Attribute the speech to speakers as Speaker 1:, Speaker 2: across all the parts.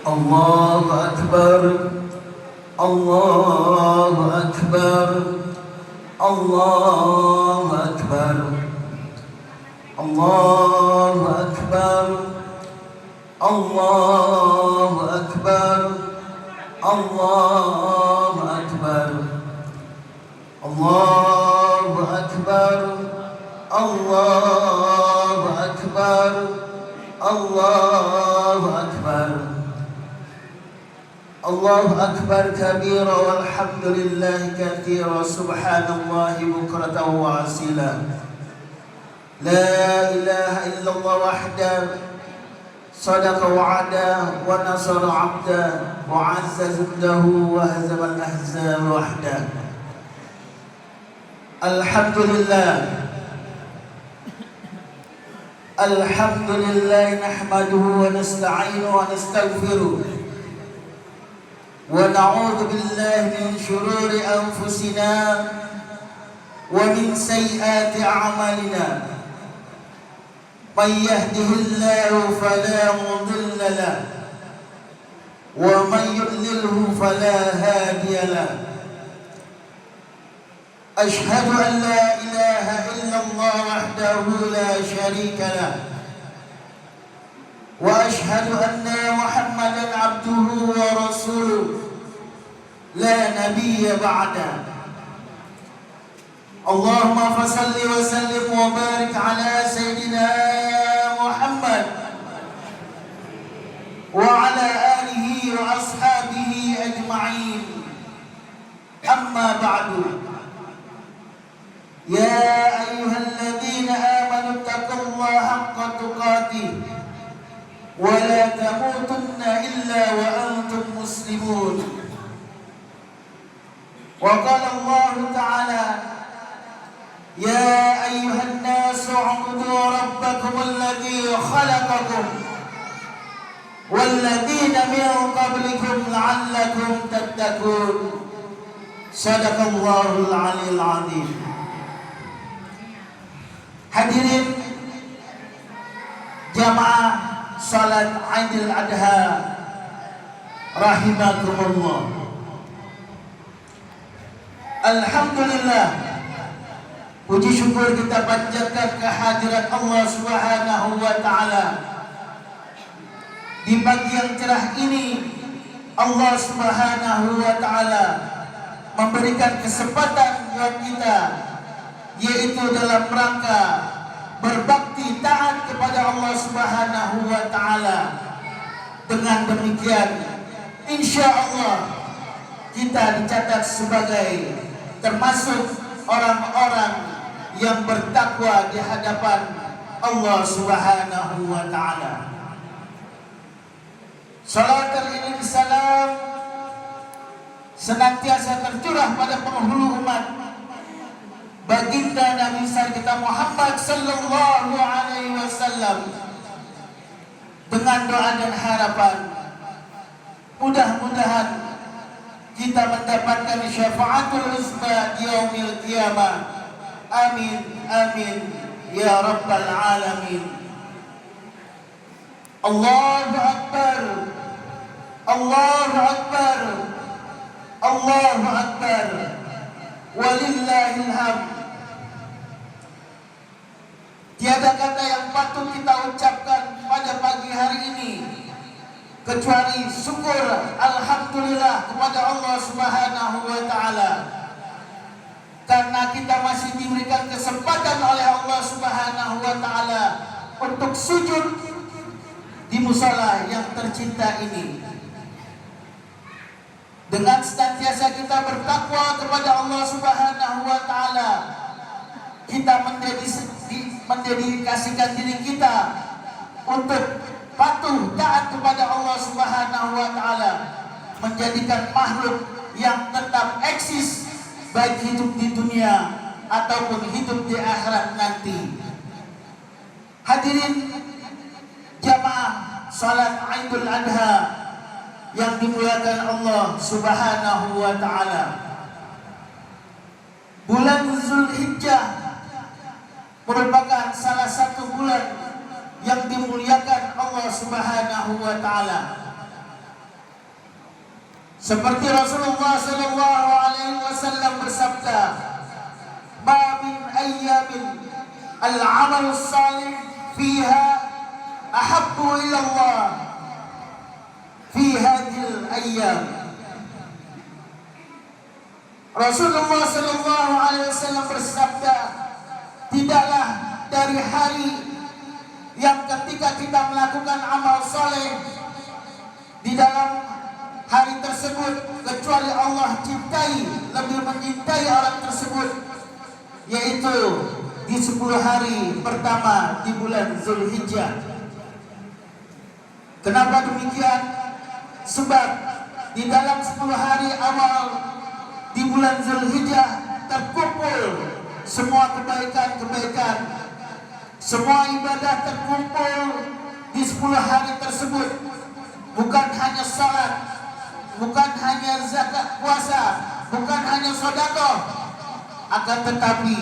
Speaker 1: الله أكبر الله أكبر الله أكبر الله أكبر الله أكبر الله أكبر الله أكبر الله أكبر الله أكبر الله أكبر كبيرا والحمد لله كثيرا سبحان الله بكرة وأصيلا لا إله إلا الله وحده صدق وعده ونصر عبده وعز جنده وهزم الأحزاب وحده الحمد لله الحمد لله نحمده ونستعينه ونستغفره ونعوذ بالله من شرور أنفسنا ومن سيئات أعمالنا من يهده الله فلا مضل له ومن يضلله فلا هادي له أشهد أن لا إله إلا الله وحده لا شريك له وأشهد أن محمدا عبده ورسوله لا نبي بعده اللهم فصل وسلم وبارك على سيدنا محمد وعلى آله وأصحابه أجمعين أما بعد يا أيها الذين آمنوا اتقوا الله حق تقاته ولا تموتن إلا وأنتم مسلمون وقال الله تعالى يا أيها الناس اعبدوا ربكم الذي خلقكم والذين من قبلكم لعلكم تتقون صدق الله العلي العظيم. Hadirin jamaah salat Aidil Adha rahimakumullah. Alhamdulillah, puji syukur kita panjatkan kehadirat Allah Subhanahu wa taala. Di pagi yang cerah ini Allah Subhanahu wa taala memberikan kesempatan buat kita, yaitu dalam rangka berbakti taat kepada Allah Subhanahu wa taala. Dengan demikian insya Allah kita dicatat sebagai termasuk orang-orang yang bertakwa di hadapan Allah Subhanahu wa taala. Salawat dan salam senantiasa tercurah pada penghulu umat baginda Nabi besar kita Muhammad sallallahu alaihi wasallam, dengan doa dan harapan mudah-mudahan kita mendapatkan syafaatul uzma di yaumil qiyamah. Amin amin ya rabbal alamin. Allahu akbar Allahu akbar Allahu akbar walillahil hamd. Tiada kata yang patut kita ucapkan pada pagi hari ini kecuali syukur alhamdulillah kepada Allah Subhanahu wa taala, karena kita masih diberikan kesempatan oleh Allah Subhanahu wa taala untuk sujud di musala yang tercinta ini. Dengan senantiasa kita bertakwa kepada Allah Subhanahu wa taala, kita mendedikasikan diri kita untuk patuh taat kepada Allah Subhanahu wa taala, menjadikan makhluk yang tetap eksis baik hidup di dunia ataupun hidup di akhirat nanti. Hadirin jamaah salat Aidul Adha yang dimuliakan Allah Subhanahu wa taala. Bulan Zulhijjah merupakan salah satu bulan yang dimuliakan Allah Subhanahu wa taala. Seperti Rasulullah sallallahu alaihi wasallam bersabda, "Ma min ayyamin al-amal salih fiha ahabbu ila Allah fi hadhil ayyam." Rasulullah sallallahu alaihi wasallam bersabda, tidaklah dari hari yang ketika kita melakukan amal soleh di dalam hari tersebut kecuali Allah cintai, lebih mencintai orang tersebut, yaitu di 10 hari pertama di bulan Zulhijjah. Kenapa demikian? Sebab di dalam 10 hari awal di bulan Zulhijjah terkumpul semua kebaikan-kebaikan, semua ibadah terkumpul di 10 hari tersebut. Bukan hanya salat, bukan hanya zakat puasa, bukan hanya sedekah, akan tetapi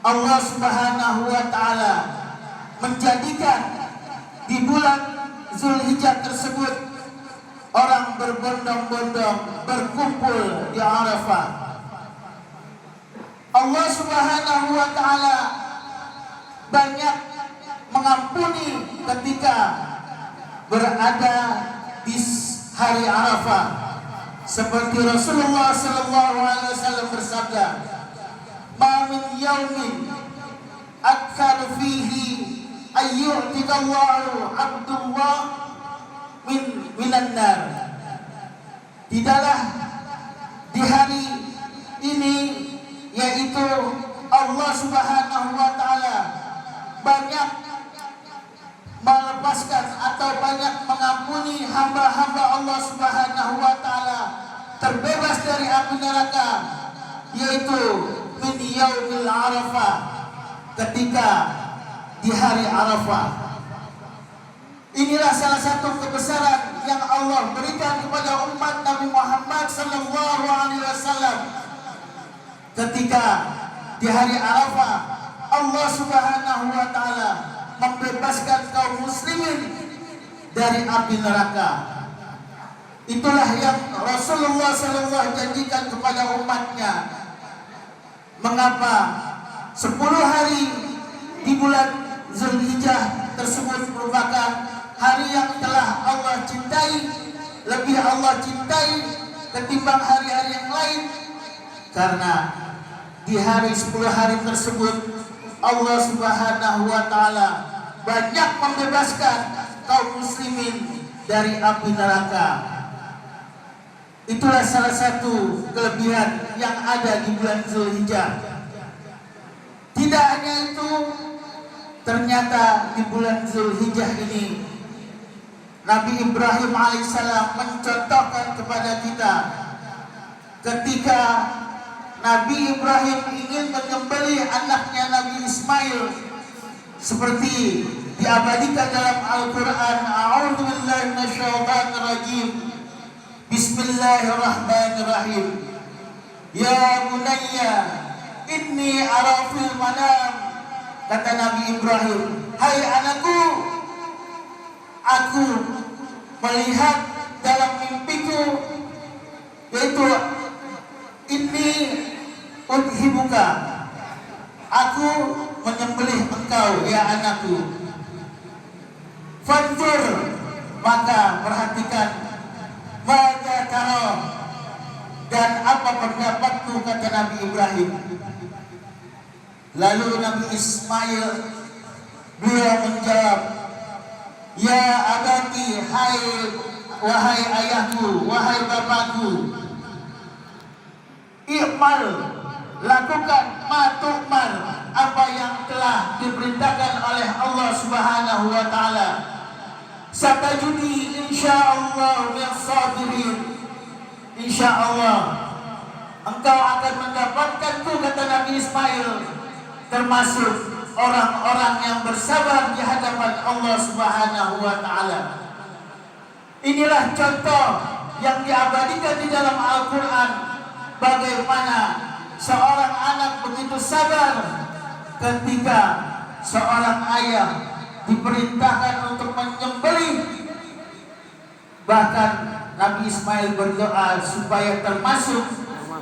Speaker 1: Allah Subhanahu wa taala menjadikan di bulan Zulhijjah tersebut orang berbondong-bondong berkumpul di Arafah. Allah Subhanahu wa taala banyak mengampuni ketika berada di hari Arafah, seperti Rasulullah sallallahu alaihi wasallam bersabda, "Ma min yaumin akthar fihi ayyu'tiqallahu 'abdullah minan nar." Tidaklah di hari ini, yaitu Allah Subhanahu wa taala banyak melepaskan atau banyak mengampuni hamba-hamba Allah Subhanahu wa taala terbebas dari api neraka, yaitu min yaumil Arafah, ketika di hari Arafah. Inilah salah satu kebesaran yang Allah berikan kepada umat Nabi Muhammad sallallahu alaihi wasallam. Ketika di hari Arafah Allah Subhanahu wa taala membebaskan kaum muslimin dari api neraka. Itulah yang Rasulullah sallallahu janjikan kepada umatnya. Mengapa 10 hari di bulan Zulhijjah tersebut merupakan hari yang telah Allah cintai, lebih Allah cintai ketimbang hari-hari yang lain? Karena di hari 10 hari tersebut Allah Subhanahu wa taala banyak membebaskan kaum muslimin dari api neraka. Itulah salah satu kelebihan yang ada di bulan Zulhijjah. Tidak hanya itu, ternyata di bulan Zulhijjah ini Nabi Ibrahim alaihissalam mencontohkan kepada kita ketika Nabi Ibrahim ingin menyembelih anaknya Nabi Ismail, seperti diabadikan dalam Al-Quran. A'udzubillahi minasyaitonirrajim. Bismillahirrahmanirrahim. Ya bunayya inni ara fil manam. Kata Nabi Ibrahim, hai anakku, aku melihat dalam mimpiku, yaitu ini udhibuka, aku menyembelih engkau ya anakku. Fanzur, maka perhatikan, maka taro, dan apa pendapatmu, kata Nabi Ibrahim. Lalu Nabi Ismail beliau menjawab, ya abati, wahai ayahku, wahai bapakku, i'mal, lakukan matu'mar, apa yang telah diperintahkan oleh Allah Subhanahu wa taala. Satajuni insyaallah min sabirin. Insyaallah engkau akan mendapatkanku, kata Nabi Ismail, termasuk orang-orang yang bersabar di hadapan Allah Subhanahu wa taala. Inilah contoh yang diabadikan di dalam Al-Qur'an, bagaimana seorang anak begitu sabar ketika seorang ayah diperintahkan untuk menyembelih, bahkan Nabi Ismail berdoa supaya termasuk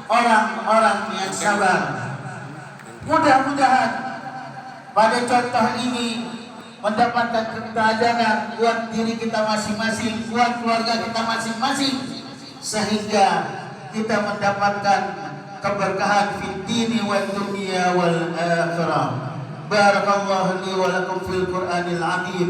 Speaker 1: orang-orang yang sabar. Mudah-mudahan pada contoh ini mendapatkan pelajaran buat diri kita masing-masing, buat keluarga kita masing-masing, sehingga kita mendapatkan keberkahan fid dini wad dunya wal akhirah. Barakallahu li wa lakum fil Qur'anil azim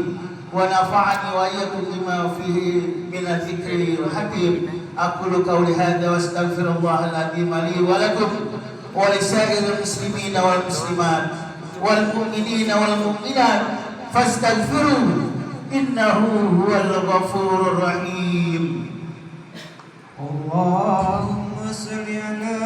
Speaker 1: wa nafa'ani wa iyyakum bima fihi min adh-dhikril hakim. Aqulu qawli hadha wa astaghfirullahal azim li wa lakum wa lisairil muslimina wal muslimat wal mu'minina wal mu'minat fastaghfiruhu innahu huwal ghafurur rahim.
Speaker 2: Allahumma salli ala